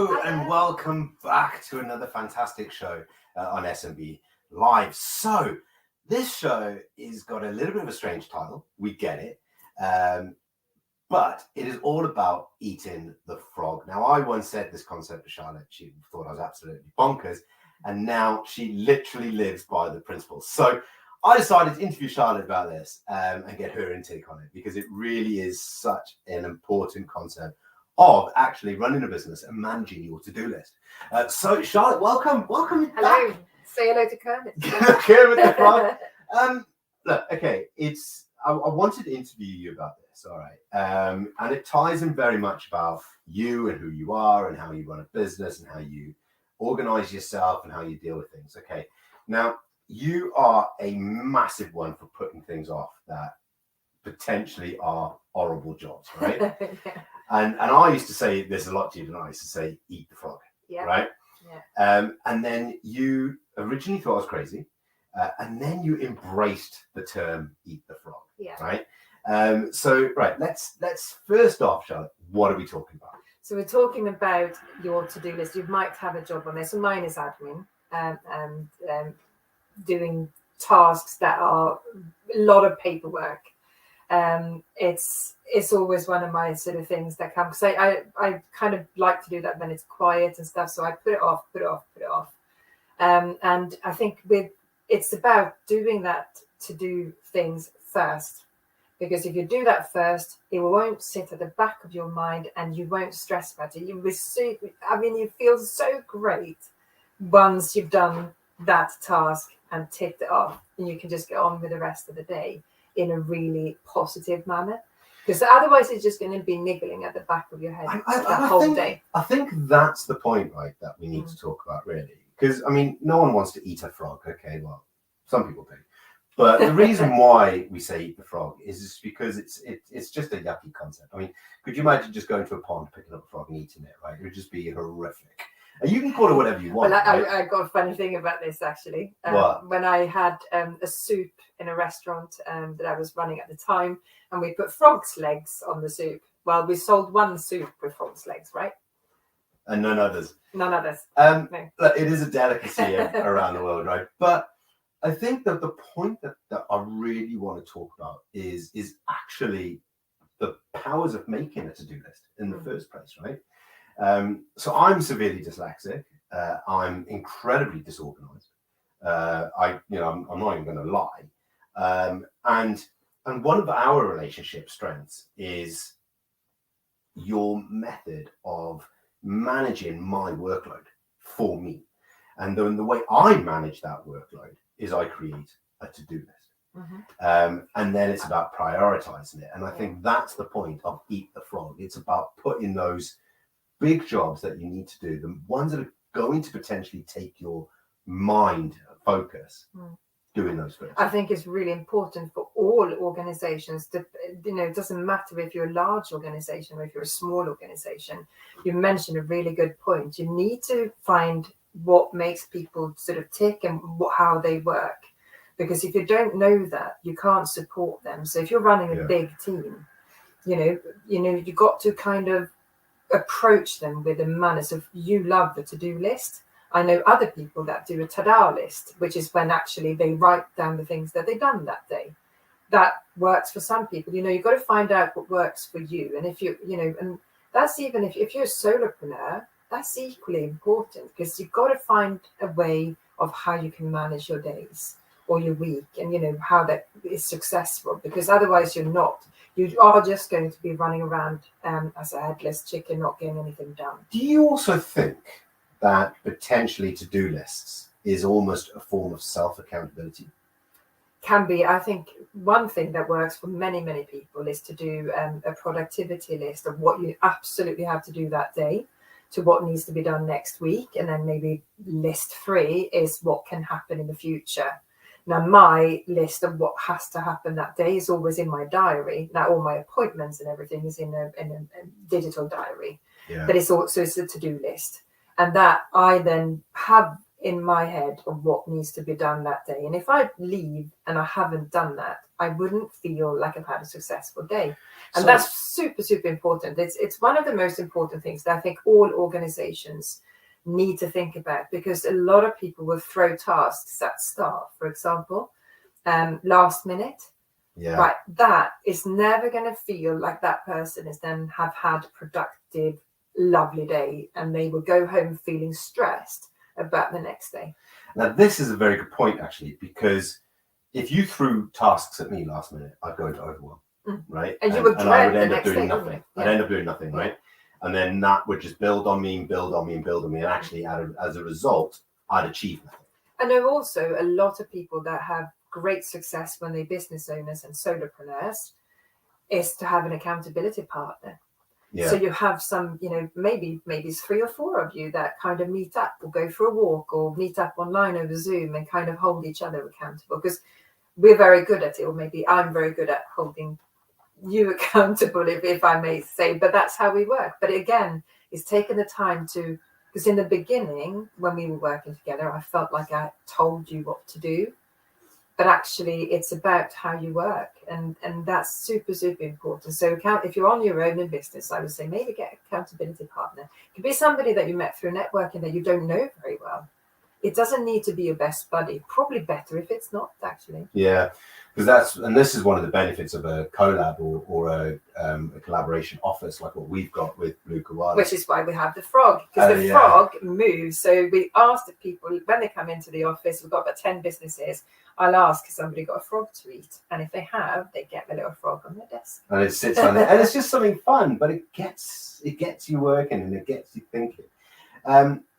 Hello and welcome back to another fantastic show on SMB Live. So this show is got a little bit of a strange title. We get it. But it is all about eating the frog. Now, I once said this concept to Charlotte. She thought I was absolutely bonkers. And now she literally lives by the principle. So I decided to interview Charlotte about this and get her intake on it, because it really is such an important concept of actually running a business and managing your to-do list. So Charlotte, welcome. Hello. Back. Say hello to Kermit. Kermit the frog. Look, okay, I wanted to interview you about this, all right? And it ties in very much about you and who you are and how you run a business and how you organize yourself and how you deal with things. Okay, now you are a massive one for putting things off that potentially are horrible jobs, right? Yeah. And I used to say this a lot to you, and I used to say, eat the frog, yeah. right? Yeah. And then you originally thought I was crazy, and then you embraced the term "eat the frog," Yeah. right? So let's first off, Charlotte, what are we talking about? So we're talking about your to-do list. You might have a job on this, and mine is admin, and doing tasks that are a lot of paperwork. It's always one of my sort of things that come, because I kind of like to do that when it's quiet and stuff, so I put it off. And I think it's about doing that to do things first, because if you do that first, it won't sit at the back of your mind and you won't stress about it. You feel so great once you've done that task and ticked it off, and you can just get on with the rest of the day in a really positive manner, because otherwise it's just going to be niggling at the back of your head that whole day. I think that's the point, right, that we need to talk about, really, because I mean, no one wants to eat a frog. Okay, well, some people do, but the reason why we say eat the frog is because it's just a yucky concept. I mean, could you imagine just going to a pond, picking up a frog and eating it? Right, it would just be horrific. And you can call it whatever you want. Well, right? I got a funny thing about this, actually. When I had a soup in a restaurant that I was running at the time, and we put frog's legs on the soup. Well, we sold one soup with frog's legs, right? And none others. None others. No. Look, it is a delicacy around the world, right? But I think that the point that I really want to talk about is actually the powers of making a to-do list in the first place, right? So I'm severely dyslexic. I'm incredibly disorganized. I'm not even going to lie. And one of our relationship strengths is your method of managing my workload for me. And then the way I manage that workload is I create a to-do list. Mm-hmm. And then it's about prioritizing it. And I think that's the point of Eat the Frog. It's about putting those big jobs that you need to do, the ones that are going to potentially take your mind focus, doing those first. I think it's really important for all organizations to, it doesn't matter if you're a large organization or if you're a small organization. You mentioned a really good point. You need to find what makes people sort of tick and how they work, because if you don't know that, you can't support them. So if you're running a big team, you've got to kind of approach them with a manner. So you love the to-do list. I know other people that do a ta-da list, which is when actually they write down the things that they've done that day. That works for some people. You've got to find out what works for you. And if and that's even if you're a solopreneur, that's equally important, because you've got to find a way of how you can manage your days or your week, and how that is successful, because otherwise you are just going to be running around as a headless chicken, not getting anything done. Do you also think that potentially to-do lists is almost a form of self-accountability? Can be. I think one thing that works for many, many people is to do a productivity list of what you absolutely have to do that day to what needs to be done next week. And then maybe list 3 is what can happen in the future. Now, my list of what has to happen that day is always in my diary. Now, all my appointments and everything is in a digital diary. But it's also a to-do list. And that I then have in my head of what needs to be done that day. And if I leave and I haven't done that, I wouldn't feel like I've had a successful day. And that's super, super important. It's one of the most important things that I think all organizations need to think about, because a lot of people will throw tasks at staff, for example, last minute. Yeah. Right. That is never going to feel like that person is then have had a productive, lovely day, and they will go home feeling stressed about the next day. Now, this is a very good point, actually, because if you threw tasks at me last minute, I'd go into overwhelm, right? And you would I would end the up next doing day, nothing. Yeah. I'd end up doing nothing, right? And then that would just build on me and build on me and build on me. And actually, as a result, I'd achieve nothing. I know also a lot of people that have great success when they're business owners and solopreneurs is to have an accountability partner. Yeah. So you have some, maybe it's 3 or 4 of you that kind of meet up or go for a walk or meet up online over Zoom and kind of hold each other accountable, because we're very good at it, or maybe I'm very good at holding you accountable, if I may say, but that's how we work. But again, it's taken the time to, because in the beginning when we were working together, I felt like I told you what to do, but actually it's about how you work, and that's super, super important. So if you're on your own in business, I would say maybe get an accountability partner. It could be somebody that you met through networking that you don't know very well. It doesn't need to be your best buddy. Probably better if it's not, actually. Yeah, because this is one of the benefits of a collab or a collaboration office like what we've got with Blue Koala. Which is why we have the frog, because the frog moves. So we ask the people when they come into the office, we've got about 10 businesses. I'll ask, has somebody got a frog to eat? And if they have, they get the little frog on their desk. And it sits on there, and it's just something fun, but it gets you working and it gets you thinking.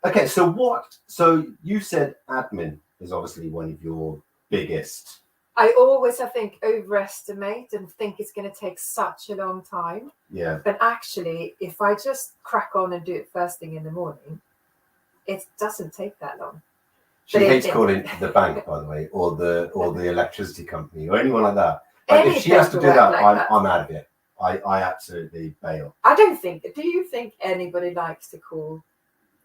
Okay, so you said admin is obviously one of your biggest. I always, I think, overestimate and think it's going to take such a long time. Yeah. But actually, if I just crack on and do it first thing in the morning, it doesn't take that long. She hates calling the bank, by the way, or the electricity company or anyone like that. Like if she has to do that, I'm out of it. I absolutely bail. I don't think. Do you think anybody likes to call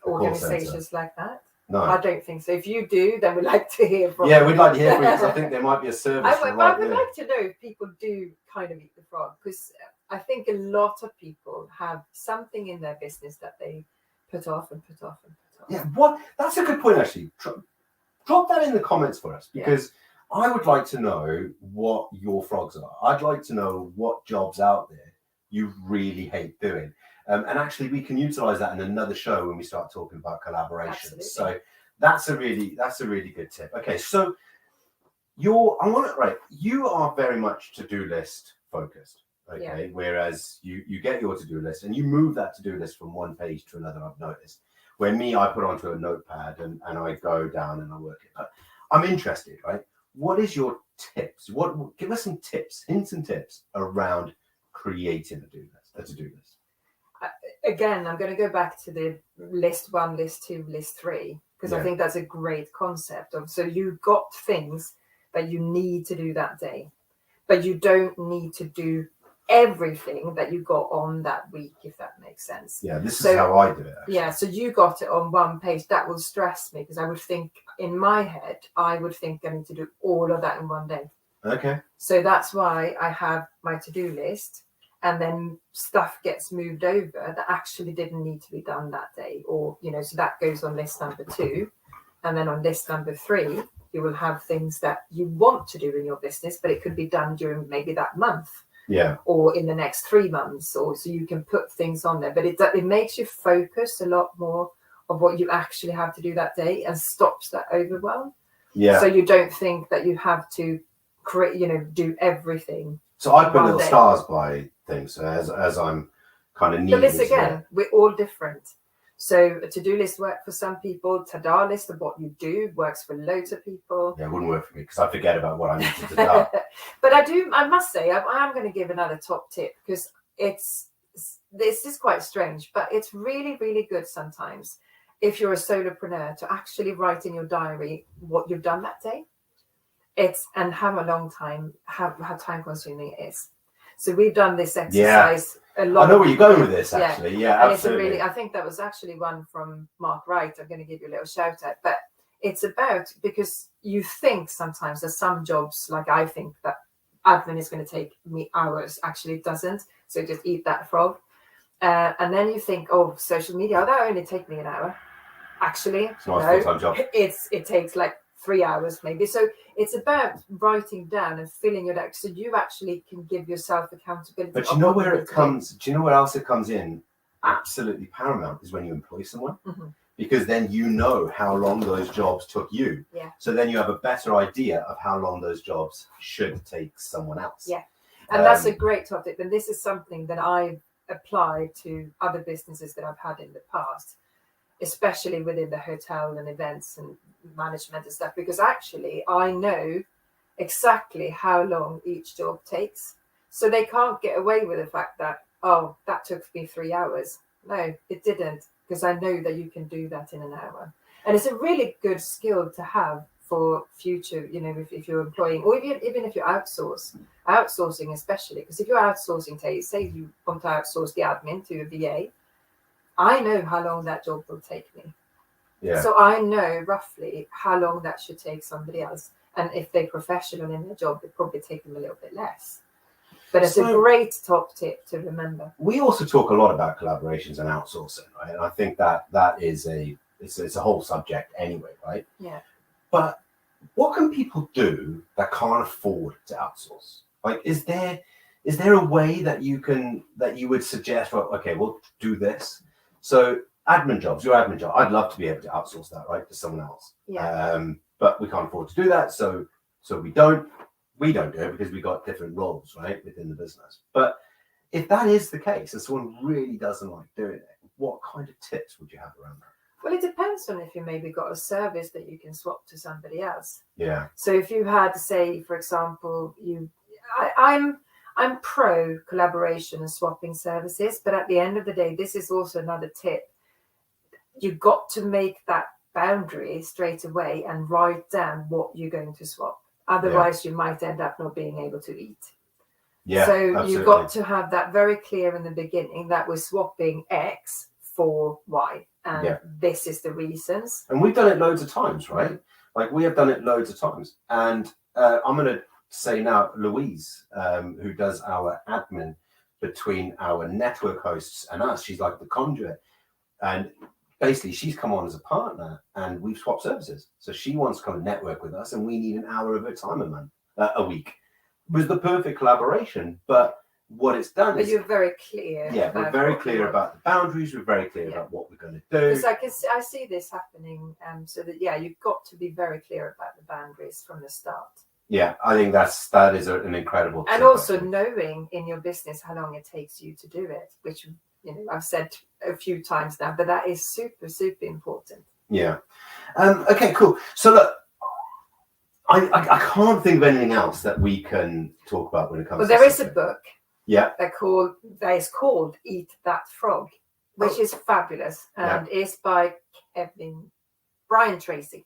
organizations like that? No, I don't think so. If you do, then we'd like to hear from you. Yeah, we'd like to hear from you, because I think there might be a service. I would like to know if people do kind of eat the frog, because I think a lot of people have something in their business that they put off and put off and put off. Yeah, that's a good point, actually. Drop that in the comments for us, because I would like to know what your frogs are. I'd like to know what jobs out there you really hate doing. And actually, we can utilize that in another show when we start talking about collaborations. Absolutely. So that's a really good tip. Okay, so you are very much to-do list focused. Okay, whereas you get your to-do list and you move that to-do list from one page to another. I've noticed. Where me, I put onto a notepad and I go down and I work it. But I'm interested, right? What is your tips? Give us some tips, hints and tips around creating a to-do list. Again, I'm going to go back to the list 1, list 2, list 3, because I think that's a great concept of. So you've got things that you need to do that day, but you don't need to do everything that you got on that week, if that makes sense. Yeah, this is how I do it. Actually. Yeah, so you got it on one page. That will stress me, because I would think in my head, I need to do all of that in one day. Okay. So that's why I have my to-do list, and then stuff gets moved over that actually didn't need to be done that day, or so that goes on list number 2, and then on list number 3, you will have things that you want to do in your business, but it could be done during maybe that month. Yeah. Or in the next 3 months, or so you can put things on there, but it makes you focus a lot more of what you actually have to do that day and stops that overwhelm. Yeah. So you don't think that you have to create, do everything. So I put little stars by things. So as I'm kind of needing. But this again, we're all different. So a to-do list works for some people. To-do list of what you do works for loads of people. Yeah, it wouldn't work for me because I forget about what I need to do. But I must say, I am going to give another top tip, because this is quite strange, but it's really, really good sometimes if you're a solopreneur to actually write in your diary what you've done that day. And how how time consuming it is. So we've done this exercise a lot. I know where you're going with this, actually. Yeah, and absolutely. I think that was actually one from Mark Wright. I'm going to give you a little shout out. But it's about, because you think sometimes that some jobs, like I think that admin is going to take me hours. Actually, it doesn't. So just eat that frog. And then you think, oh, social media, that only take me an hour. Actually, It's not a full-time job. It takes like 3 hours maybe. So it's about writing down and filling your deck so you actually can give yourself accountability. But you know where it comes, do you know where else it comes in? Absolutely paramount is when you employ someone. Mm-hmm. Because then you know how long those jobs took you. Yeah. So then you have a better idea of how long those jobs should take someone else. Yeah. And that's a great topic. And this is something that I've applied to other businesses that I've had in the past, especially within the hotel and events and management and stuff, because actually I know exactly how long each job takes. So they can't get away with the fact that, oh, that took me 3 hours. No, it didn't. Because I know that you can do that in an hour. And it's a really good skill to have for future, if you're employing, or even if you're outsourcing especially, because if you're outsourcing, say you want to outsource the admin to a VA, I know how long that job will take me. Yeah. So I know roughly how long that should take somebody else. And if they're professional in their job, it probably take them a little bit less. But it's a great top tip to remember. We also talk a lot about collaborations and outsourcing, right? And I think that is it's a whole subject anyway, right? Yeah. But what can people do that can't afford to outsource? Like, is there a way that you would suggest? Well, okay, we'll do this. So admin jobs, your admin job, I'd love to be able to outsource that, right, to someone else. Yeah. But we can't afford to do that, so we don't. We don't do it because we got different roles, right, within the business. But if that is the case, and someone really doesn't like doing it, what kind of tips would you have around that? Well, it depends on if you maybe got a service that you can swap to somebody else. Yeah. So if you had, say, for example, I'm pro collaboration and swapping services, but at the end of the day, this is also another tip. You've got to make that boundary straight away and write down what you're going to swap. Otherwise, you might end up not being able to eat. Yeah. So absolutely. you've got to have that very clear in the beginning that we're swapping X for Y. And this is the reasons. And we've done it loads of times, right? Like we have done it loads of times. And I'm going to say now, Louise, who does our admin between our network hosts and us, she's like the conduit. And basically, she's come on as a partner and we've swapped services. So she wants to come and network with us and we need an hour of her time a week. It was the perfect collaboration. But what it's done is... But you're very clear. Yeah, we're very clear about the boundaries. We're very clear about what we're going to do. Because I see this happening. So that, you've got to be very clear about the boundaries from the start. Yeah, I think that is an incredible... And also knowing in your business how long it takes you to do it, which... I've said a few times now, but that is super, super important. Yeah. Okay, cool. So look, I can't think of anything else that we can talk about when it comes to... Well, there is a book. Yeah. That is called Eat That Frog, which is fabulous. And it's by Brian Tracy.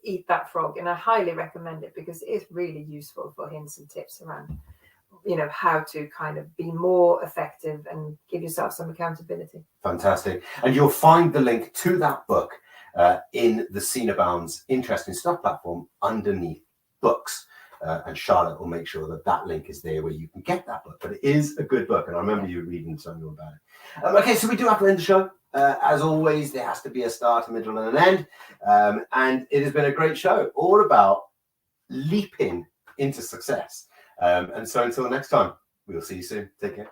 Eat That Frog. And I highly recommend it because it is really useful for hints and tips around how to kind of be more effective and give yourself some accountability. Fantastic. And you'll find the link to that book in the Cinebound's Interesting Stuff platform underneath books. And Charlotte will make sure that link is there where you can get that book. But it is a good book. And I remember you reading something about it. Okay, so we do have to end the show. As always, there has to be a start, a middle, and an end. And it has been a great show, all about leaping into success. And so until next time, we'll see you soon. Take care.